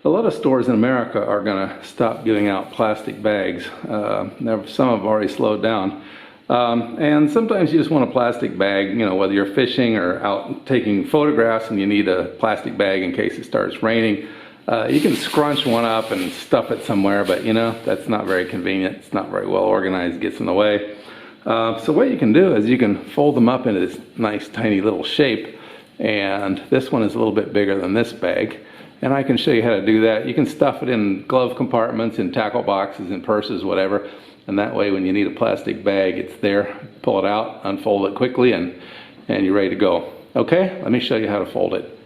A lot of stores in America are going to stop giving out plastic bags. Some have already slowed down. And sometimes you just want a plastic bag, you know, whether you're fishing or out taking photographs and you need a plastic bag in case it starts raining. You can scrunch one up and stuff it somewhere, but you know, that's not very convenient. It's not very well organized, it gets in the way. So what you can do is you can fold them up into this nice tiny little shape, and this one is a little bit bigger than this bag. And I can show you how to do that. You can stuff it in glove compartments, in tackle boxes, in purses, whatever. And that way when you need a plastic bag, it's there. Pull it out, unfold it quickly, and you're ready to go. Okay, let me show you how to fold it.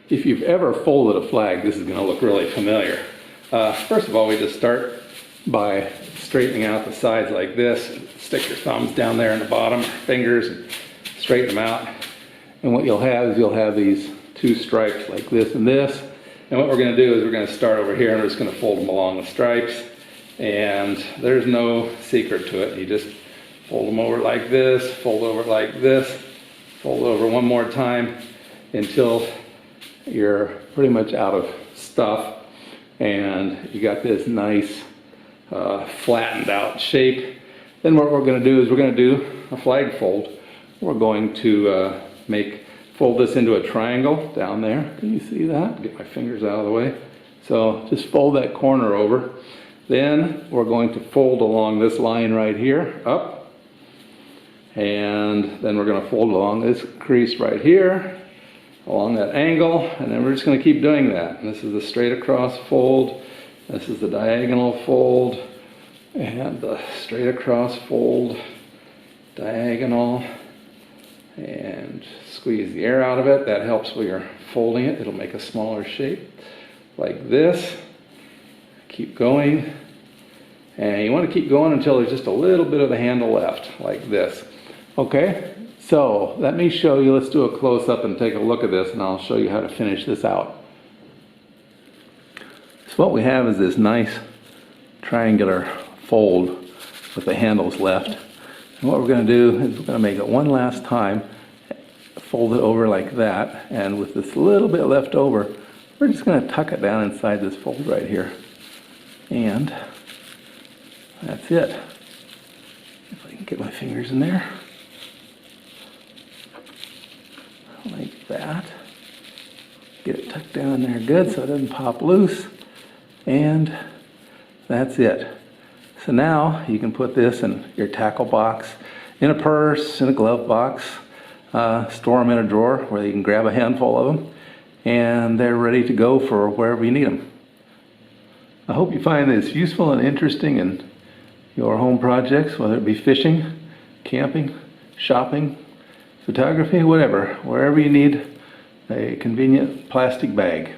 If you've ever folded a flag, this is going to look really familiar. First of all, we just start by straightening out the sides like this. Stick your thumbs down there in the bottom, fingers, and straighten them out. And what you'll have is you'll have these two stripes like this and this. And what we're going to do is we're going to start over here and we're just going to fold them along the stripes. And there's no secret to it. You just fold them over like this, fold over like this, fold over one more time until you're pretty much out of stuff. And you got this nice flattened out shape. Then what we're going to do is we're going to do a flag fold. We're going to fold this into a triangle down there. Can you see that? Get my fingers out of the way. So just fold that corner over. Then we're going to fold along this line right here, up. And then we're going to fold along this crease right here, along that angle. And then we're just going to keep doing that. And this is the straight across fold. This is the diagonal fold. And the straight across fold, diagonal. And squeeze the air out of it. That helps when you're folding it. It'll make a smaller shape like this. Keep going. And you want to keep going until there's just a little bit of the handle left, like this. Okay, so let me show you. Let's do a close-up and take a look at this, and I'll show you how to finish this out. So what we have is this nice triangular fold with the handles left. And what we're going to do is we're going to make it one last time, fold it over like that, and with this little bit left over, we're just going to tuck it down inside this fold right here. And that's it. If I can get my fingers in there. Like that. Get it tucked down in there good so it doesn't pop loose. And that's it. So now you can put this in your tackle box, in a purse, in a glove box, store them in a drawer where you can grab a handful of them, and they're ready to go for wherever you need them. I hope you find this useful and interesting in your home projects, whether it be fishing, camping, shopping, photography, whatever, wherever you need a convenient plastic bag.